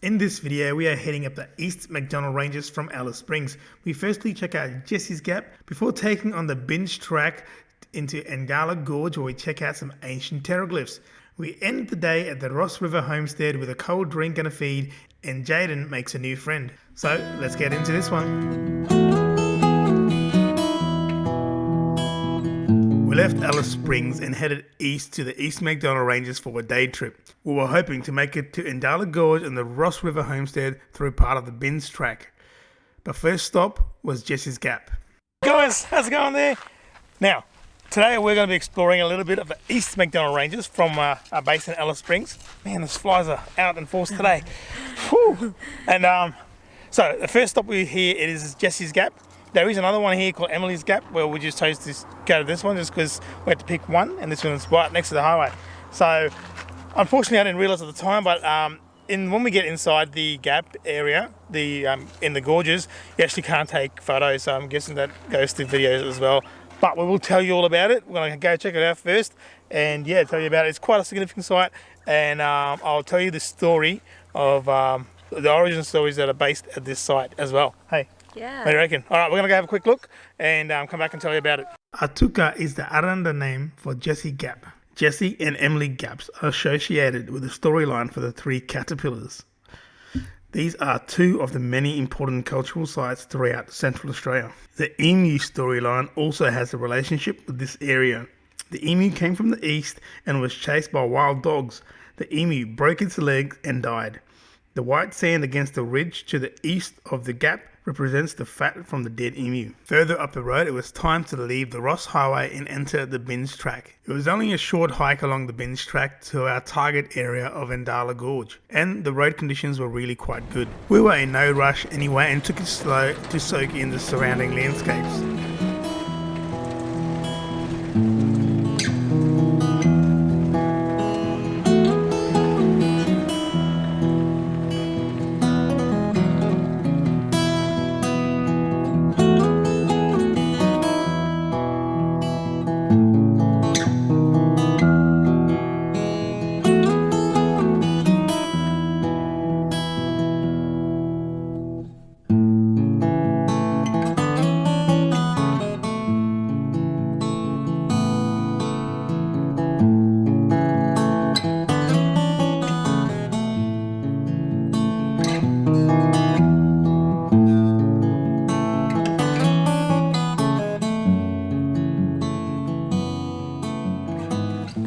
In this video, we are heading up the East Macdonnell Ranges from Alice Springs. We firstly check out Jessie Gap before taking on the binge track into N'Dhala Gorge, where we check out some ancient Petroglyphs. We end the day at the Ross River Homestead with a cold drink and a feed, and Jaden makes a new friend. So let's get into this one. We left Alice Springs and headed east to the East Macdonnell Ranges for a day trip. We were hoping to make it to N'Dhala Gorge and the Ross River Homestead through part of the binge track. But first stop was Jessie's Gap. Guys, how's it going there? Now, today we're going to be exploring a little bit of the East Macdonnell Ranges from our base in Alice Springs. Man, the flies are out in force today. Whew. And so the first stop we here is Jessie's Gap. There is another one here called Emily's Gap where we just chose to go to this one just because we had to pick one, and this one is right next to the highway. So unfortunately I didn't realise at the time, but when we get inside the gap area, in the gorges, you actually can't take photos, so I'm guessing that goes to videos as well. But we will tell you all about it. We're going to go check it out first and tell you about it. It's quite a significant site, and I'll tell you the story of the origin stories that are based at this site as well. Hey. Yeah. What do you reckon? All right, we're going to go have a quick look and come back and tell you about it. Atherrke is the Aranda name for Jessie Gap. Jessie and Emily Gaps are associated with the storyline for the three caterpillars. These are two of the many important cultural sites throughout Central Australia. The emu storyline also has a relationship with this area. The emu came from the east and was chased by wild dogs. The emu broke its legs and died. The white sand against the ridge to the east of the gap represents the fat from the dead emu. Further up the road, it was time to leave the Ross Highway and enter the binge track. It was only a short hike along the binge track to our target area of N'Dhala Gorge, and the road conditions were really quite good. We were in no rush anyway and took it slow to soak in the surrounding landscapes.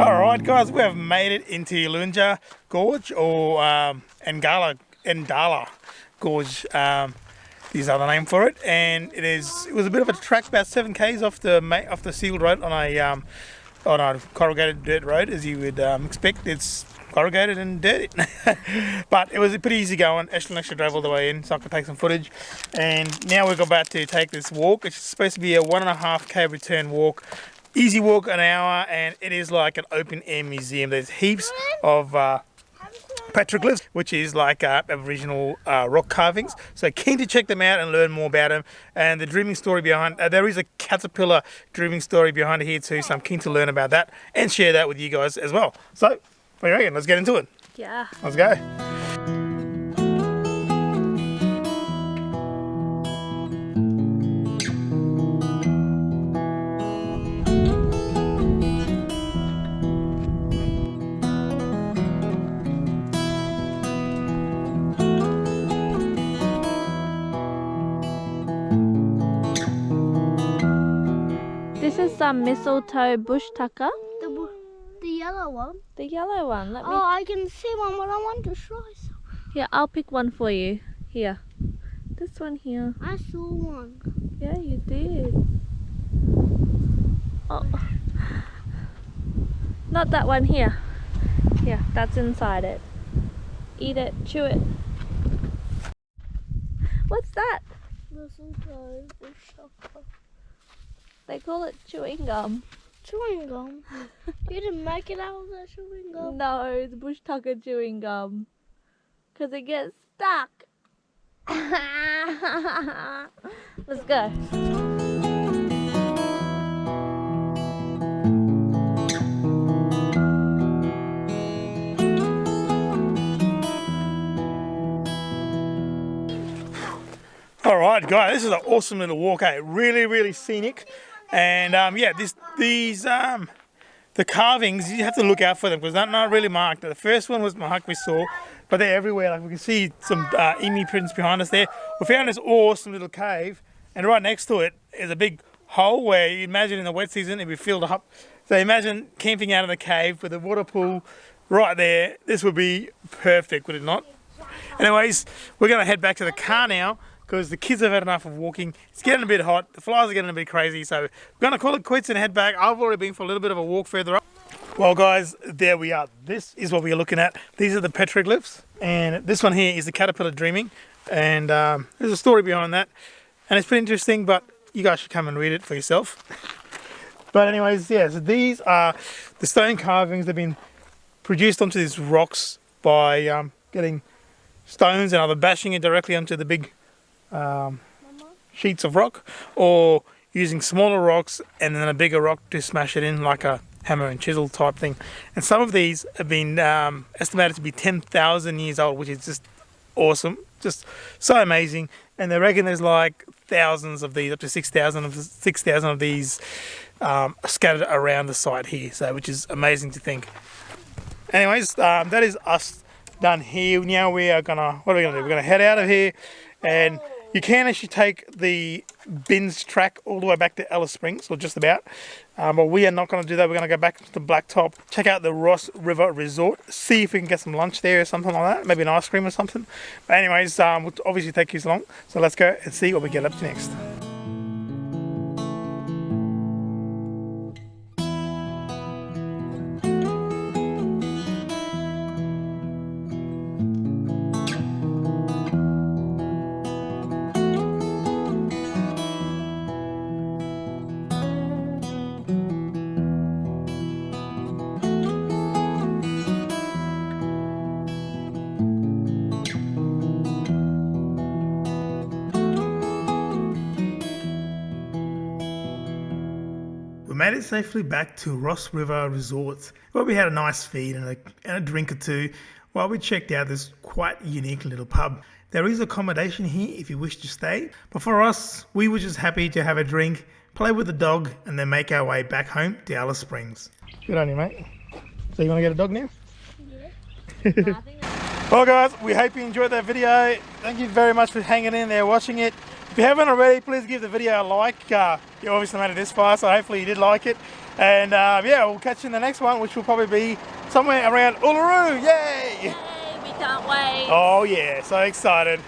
Alright guys, we have made it into N'Dhala Gorge, or N'Dhala Gorge, is the other name for it, and it was a bit of a track, about 7 k's off the sealed road on a corrugated dirt road, as you would expect. It's corrugated and dirty. But it was pretty easy going. Ashton actually drove all the way in so I could take some footage, and now we're about to take this walk. It's supposed to be a 1.5k return walk. Easy walk, an hour, and it is like an open air museum. There's heaps of Petroglyphs, which is like Aboriginal rock carvings. So keen to check them out and learn more about them. And the dreaming story behind, there is a caterpillar dreaming story behind it here too. So I'm keen to learn about that and share that with you guys as well. So, what do you reckon? Let's get into it. Yeah. Let's go. This is some mistletoe bush tucker. The yellow one. The yellow one. Let me. Oh, I can see one, but I want to try some. Here, I'll pick one for you. Here. This one here. I saw one. Yeah, you did. Oh. Not that one here. Here, that's inside it. Eat it, chew it. What's that? Mistletoe bush tucker. They call it chewing gum. Chewing gum? You didn't make it out of the chewing gum? No, it's bush tucker chewing gum. Because it gets stuck. Let's go. All right, guys, this is an awesome little walk, eh? Really, really scenic. And yeah, the carvings, you have to look out for them because they're not really marked. The first one was marked, we saw, but they're everywhere. Like we can see some emu prints behind us there. We found this awesome little cave, and right next to it is a big hole where you imagine in the wet season it'd be filled up. So imagine camping out in the cave with a water pool right there. This would be perfect, would it not? Anyways, we're going to head back to the car now because the kids have had enough of walking. It's getting a bit hot. The flies are getting a bit crazy. So we're going to call it quits and head back. I've already been for a little bit of a walk further up. Well, guys, there we are. This is what we are looking at. These are the petroglyphs. And this one here is the caterpillar dreaming. And there's a story behind that. And it's pretty interesting, but you guys should come and read it for yourself. But anyways, yeah, so these are the stone carvings. They've been produced onto these rocks by getting stones and either bashing it directly onto the big sheets of rock, or using smaller rocks and then a bigger rock to smash it in like a hammer and chisel type thing. And some of these have been estimated to be 10,000 years old, which is just awesome, just so amazing. And they reckon there's like thousands of these, up to 6,000 of these scattered around the site here, so which is amazing to think. Anyways, that is us done here. Now we are gonna, what are we gonna do? We're gonna head out of here, and you can actually take the bins track all the way back to Alice Springs, or just about. But we are not going to do that. We're going to go back to the Blacktop, check out the Ross River Resort, see if we can get some lunch there or something like that, maybe an ice cream or something. But anyways, we'll obviously take you along. So let's go and see what we get up to next. We made it safely back to Ross River Resort, where we had a nice feed and a drink or two while we checked out this quite unique little pub. There is accommodation here if you wish to stay, but for us, we were just happy to have a drink, play with the dog, and then make our way back home to Alice Springs. Good on you, mate. So you want to get a dog now? Yeah. Well, guys, we hope you enjoyed that video. Thank you very much for hanging in there watching it. If you haven't already, please give the video a like. You obviously made it this far, so hopefully you did like it. And yeah, we'll catch you in the next one, which will probably be somewhere around Uluru. Yay! Yay, we can't wait. Oh yeah, so excited.